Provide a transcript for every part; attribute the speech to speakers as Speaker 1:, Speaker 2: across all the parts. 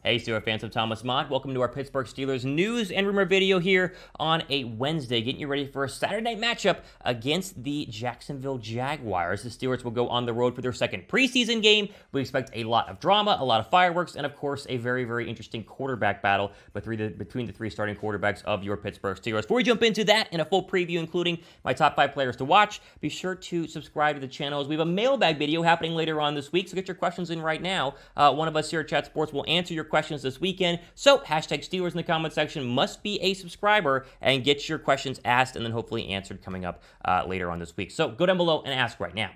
Speaker 1: Hey Steelers fans, I'm Thomas Mott. Welcome to our Pittsburgh Steelers news and rumor video here on a Wednesday, getting you ready for a Saturday night matchup against the Jacksonville Jaguars. The Steelers will go on the road for their second preseason game. We expect a lot of drama, a lot of fireworks, and of course a very, very interesting quarterback battle between the three starting quarterbacks of your Pittsburgh Steelers. Before we jump into that and a full preview, including my top 5 players to watch, be sure to subscribe to the channel as we have a mailbag video happening later on this week, so get your questions in right now. One of us here at Chat Sports will answer your questions this weekend. So hashtag Steelers in the comment section, must be a subscriber, and get your questions asked and then hopefully answered coming up later on this week. So go down below and ask right now.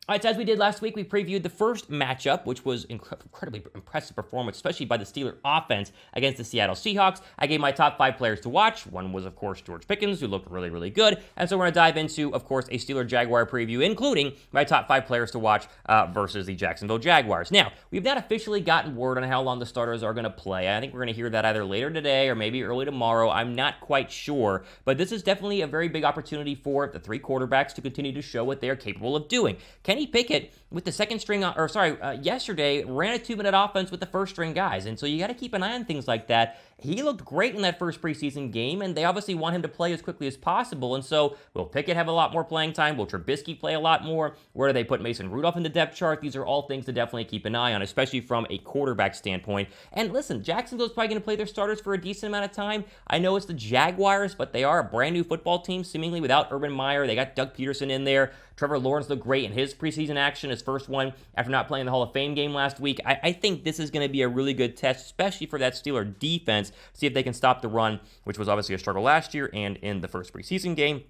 Speaker 1: All right, so as we did last week, we previewed the first matchup, which was incredibly impressive performance, especially by the Steelers offense against the Seattle Seahawks. I gave my top 5 players to watch. One was, of course, George Pickens, who looked really, really good. And so we're going to dive into, of course, a Steelers-Jaguar preview, including my top 5 players to watch versus the Jacksonville Jaguars. Now, we've not officially gotten word on how long the starters are going to play. I think we're going to hear that either later today or maybe early tomorrow. I'm not quite sure. But this is definitely a very big opportunity for the 3 quarterbacks to continue to show what they are capable of doing. Kenny Pickett with the second string, yesterday ran a 2-minute offense with the first string guys. And so you got to keep an eye on things like that. He looked great in that first preseason game, and they obviously want him to play as quickly as possible. And so will Pickett have a lot more playing time? Will Trubisky play a lot more? Where do they put Mason Rudolph in the depth chart? These are all things to definitely keep an eye on, especially from a quarterback standpoint. And listen, Jacksonville's probably going to play their starters for a decent amount of time. I know it's the Jaguars, but they are a brand new football team, seemingly without Urban Meyer. They got Doug Peterson in there. Trevor Lawrence looked great in his preseason action, his first one after not playing the Hall of Fame game last week. I think this is going to be a really good test, especially for that Steeler defense, see if they can stop the run, which was obviously a struggle last year and in the first preseason game.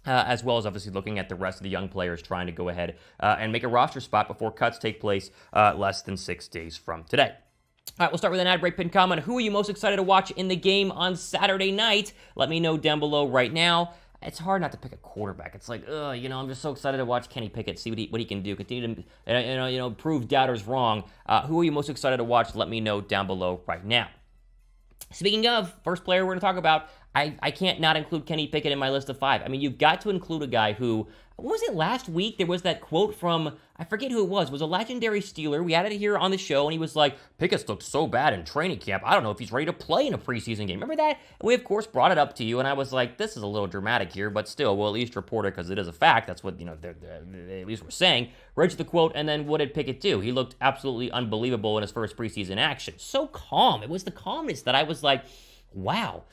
Speaker 1: As well as obviously looking at the rest of the young players trying to go ahead and make a roster spot before cuts take place less than 6 days from today. All right, we'll start with an ad break pin comment. Who are you most excited to watch in the game on Saturday night? Let me know down below right now. It's hard not to pick a quarterback. It's like, I'm just so excited to watch Kenny Pickett, see what he can do, continue to prove doubters wrong. Who are you most excited to watch? Let me know down below right now. Speaking of, first player we're going to talk about, I can't not include Kenny Pickett in my list of 5. I mean, you've got to include a guy who, what was it last week? There was that quote from, I forget who it was a legendary Steeler. We had it here on the show, and he was like, Pickett's looked so bad in training camp. I don't know if he's ready to play in a preseason game. Remember that? And we, of course, brought it up to you, and I was like, this is a little dramatic here, but still, we'll at least report it because it is a fact. That's what, they at least we're saying. Read the quote, and then what did Pickett do? He looked absolutely unbelievable in his first preseason action. So calm. It was the calmness that I was like, wow.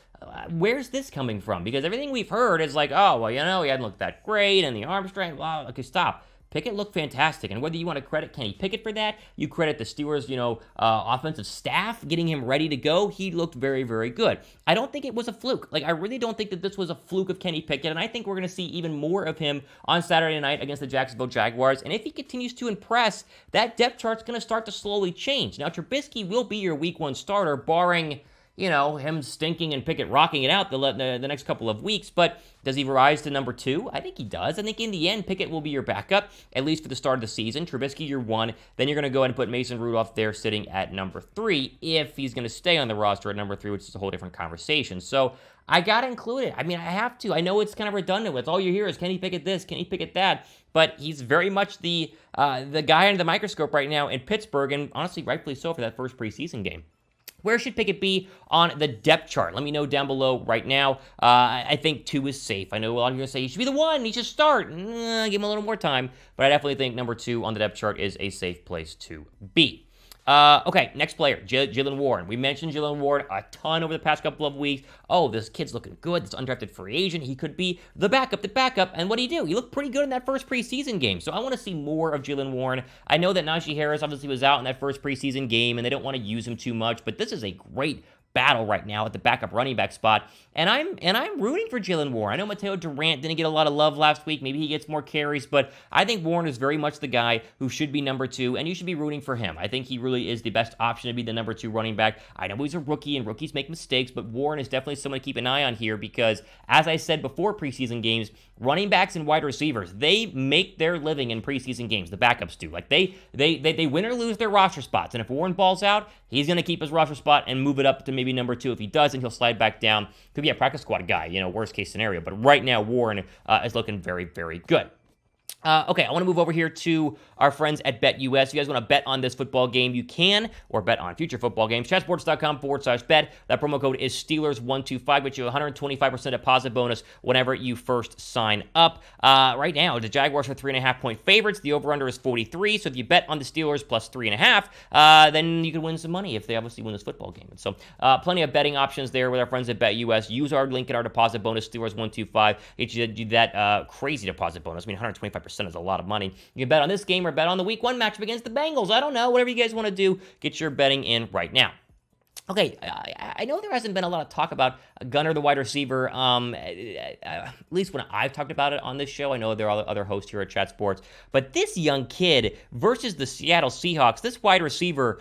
Speaker 1: Where's this coming from? Because everything we've heard is like, he hadn't looked that great, and the arm strength, wow, okay, stop. Pickett looked fantastic, and whether you want to credit Kenny Pickett for that, you credit the Steelers, offensive staff getting him ready to go, he looked very, very good. I don't think it was a fluke. I really don't think that this was a fluke of Kenny Pickett, and I think we're going to see even more of him on Saturday night against the Jacksonville Jaguars, and if he continues to impress, that depth chart's going to start to slowly change. Now, Trubisky will be your week 1 starter, barring him stinking and Pickett rocking it out the next couple of weeks. But does he rise to number 2? I think he does. I think in the end, Pickett will be your backup, at least for the start of the season. Trubisky, your 1. Then you're going to go ahead and put Mason Rudolph there sitting at number 3 if he's going to stay on the roster at number 3, which is a whole different conversation. So I got to include it. I mean, I have to. I know it's kind of redundant with all you hear is Kenny Pickett this, Kenny Pickett that, but he's very much the guy under the microscope right now in Pittsburgh, and honestly, rightfully so for that first preseason game. Where should Pickett be on the depth chart? Let me know down below right now. I think 2 is safe. I know a lot of you are going to say he should be the 1. He should start. Give him a little more time. But I definitely think number 2 on the depth chart is a safe place to be. Okay, next player, Jaylen Warren. We mentioned Jaylen Warren a ton over the past couple of weeks. Oh, this kid's looking good. This undrafted free agent. He could be the backup. And what did he do? He looked pretty good in that first preseason game. So I want to see more of Jaylen Warren. I know that Najee Harris obviously was out in that first preseason game, and they don't want to use him too much, but this is a great battle right now at the backup running back spot, and I'm rooting for Jaylen Warren. I know Mateo Durant didn't get a lot of love last week. Maybe he gets more carries, but I think Warren is very much the guy who should be number 2, and you should be rooting for him. I think he really is the best option to be the number 2 running back. I know he's a rookie, and rookies make mistakes, but Warren is definitely someone to keep an eye on here because, as I said before preseason games, running backs and wide receivers, they make their living in preseason games. The backups do. They win or lose their roster spots, and if Warren balls out, he's going to keep his roster spot and move it up to maybe number 2. If he doesn't, he'll slide back down. Could be a practice squad guy, worst case scenario. But right now, Warren is looking very, very good. Okay, I want to move over here to our friends at BetUS. If you guys want to bet on this football game, you can, or bet on future football games. Chatsports.com/bet. That promo code is Steelers125, which you a 125% deposit bonus whenever you first sign up. Right now, the Jaguars are 3.5-point favorites. The over-under is 43, so if you bet on the Steelers plus 3.5, then you can win some money if they obviously win this football game. And so plenty of betting options there with our friends at BetUS. Use our link in our deposit bonus, Steelers125. Get you that crazy deposit bonus. I mean, 125% is a lot of money. You can bet on this game or bet on the week 1 matchup against the Bengals. I don't know. Whatever you guys want to do, get your betting in right now. Okay, I know there hasn't been a lot of talk about Gunner, the wide receiver, at least when I've talked about it on this show. I know there are other hosts here at Chat Sports, but this young kid versus the Seattle Seahawks, this wide receiver,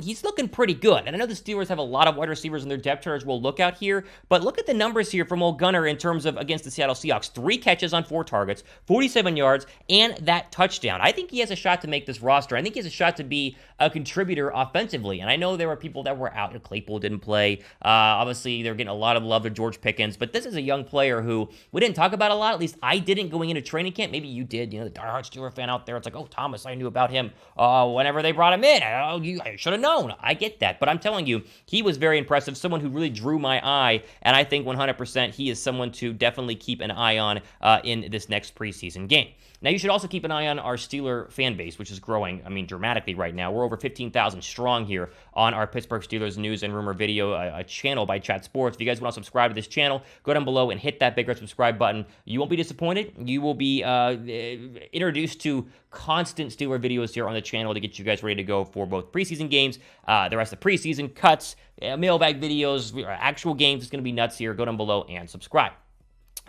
Speaker 1: he's looking pretty good. And I know the Steelers have a lot of wide receivers in their depth chart as we'll look out here, but look at the numbers here from old Gunner in terms of against the Seattle Seahawks. 3 catches on 4 targets, 47 yards, and that touchdown. I think he has a shot to make this roster. I think he has a shot to be a contributor offensively. And I know there were people that were out. Claypool didn't play. Obviously, they're getting a lot of love to George Pickens, but this is a young player who we didn't talk about a lot. At least I didn't going into training camp. Maybe you did. You know, the diehard Steeler fan out there, it's like, oh, Thomas, I knew about him whenever they brought him in. I should have known. I get that. But I'm telling you, he was very impressive. Someone who really drew my eye. And I think 100% he is someone to definitely keep an eye on in this next preseason game. Now, you should also keep an eye on our Steeler fan base, which is growing, dramatically right now. We're over 15,000 strong here on our Pittsburgh Steelers News and Rumor video a channel by Chat Sports. If you guys want to subscribe to this channel, go down below and hit that big red subscribe button. You won't be disappointed. You will be introduced to constant Steeler videos here on the channel to get you guys ready to go for both preseason games, the rest of the preseason cuts, mailbag videos, actual games. It's going to be nuts here. Go down below and subscribe.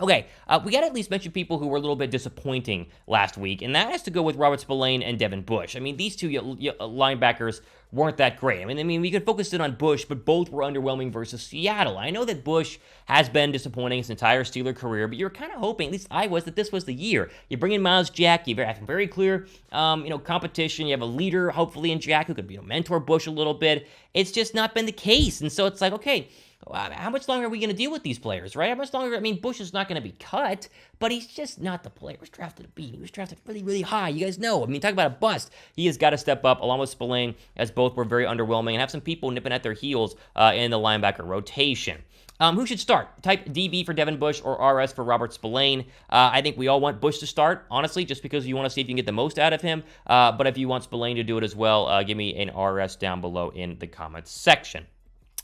Speaker 1: Okay, we got to at least mention people who were a little bit disappointing last week, and that has to go with Robert Spillane and Devin Bush. I mean, these two linebackers weren't that great. I mean, we could focus in on Bush, but both were underwhelming versus Seattle. I know that Bush has been disappointing his entire Steeler career, but you're kind of hoping, at least I was, that this was the year. You bring in Miles Jack, you have very clear, competition. You have a leader, hopefully, in Jack who could mentor Bush a little bit. It's just not been the case, and so it's like, okay, how much longer are we going to deal with these players, right? How much longer? I mean, Bush is not going to be cut, but he's just not the player he was drafted to be. He was drafted really, really high. You guys know. I mean, talk about a bust. He has got to step up, along with Spillane, as both were very underwhelming, and have some people nipping at their heels in the linebacker rotation. Who should start? Type DB for Devin Bush or RS for Robert Spillane. I think we all want Bush to start, honestly, just because you want to see if you can get the most out of him. But if you want Spillane to do it as well, give me an RS down below in the comments section.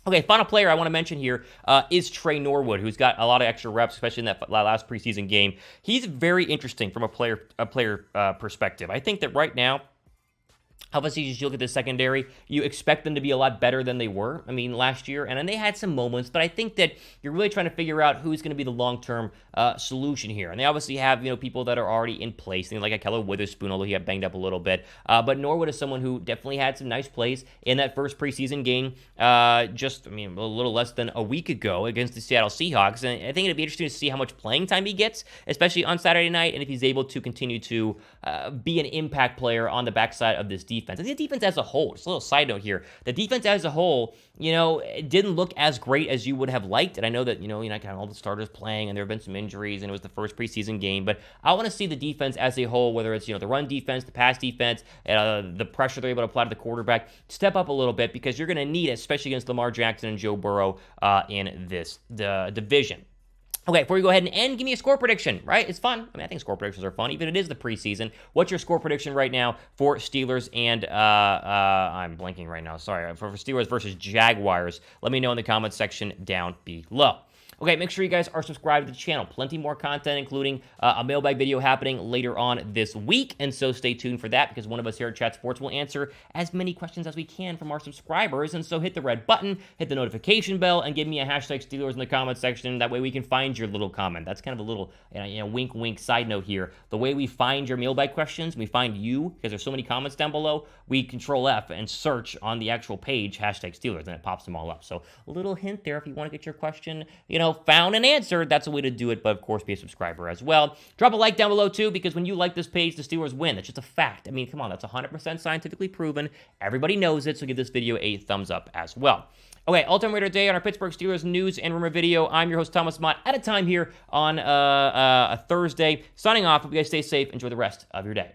Speaker 1: Okay, final player I want to mention here is Tre Norwood, who's got a lot of extra reps, especially in that last preseason game. He's very interesting from a player perspective. I think that right now, obviously, as you look at the secondary, you expect them to be a lot better than they were, last year. And then they had some moments, but I think that you're really trying to figure out who's going to be the long-term solution here. And they obviously have, people that are already in place, things like Ahkello Witherspoon, although he got banged up a little bit. But Norwood is someone who definitely had some nice plays in that first preseason game, a little less than a week ago against the Seattle Seahawks. And I think it'd be interesting to see how much playing time he gets, especially on Saturday night, and if he's able to continue to be an impact player on the backside of this defense. I think the defense as a whole, just a little side note here, the defense as a whole, it didn't look as great as you would have liked. And I know that, kind of all the starters playing and there have been some injuries and it was the first preseason game, but I want to see the defense as a whole, whether it's, the run defense, the pass defense, the pressure they're able to apply to the quarterback, step up a little bit because you're going to need it, especially against Lamar Jackson and Joe Burrow in this division. Okay, before we go ahead and end, give me a score prediction, right? It's fun. I think score predictions are fun, even if it is the preseason. What's your score prediction right now for Steelers and, I'm blanking right now, sorry, for Steelers versus Jaguars? Let me know in the comments section down below. Okay, make sure you guys are subscribed to the channel. Plenty more content, including a mailbag video happening later on this week. And so stay tuned for that because one of us here at Chat Sports will answer as many questions as we can from our subscribers. And so hit the red button, hit the notification bell, and give me a hashtag Steelers in the comment section. That way we can find your little comment. That's kind of a little wink, wink side note here. The way we find your mailbag questions, we find you, because there's so many comments down below, we Control F and search on the actual page, hashtag Steelers, and it pops them all up. So a little hint there if you want to get your question, found and answered. That's a way to do it, but of course, be a subscriber as well. Drop a like down below too, because when you like this page, the Steelers win. That's just a fact. Come on, that's 100% scientifically proven. Everybody knows it, so give this video a thumbs up as well. Okay, all-time Raider Day on our Pittsburgh Steelers news and rumor video. I'm your host, Thomas Mott, at a time here on a Thursday. Signing off. Hope you guys stay safe. Enjoy the rest of your day.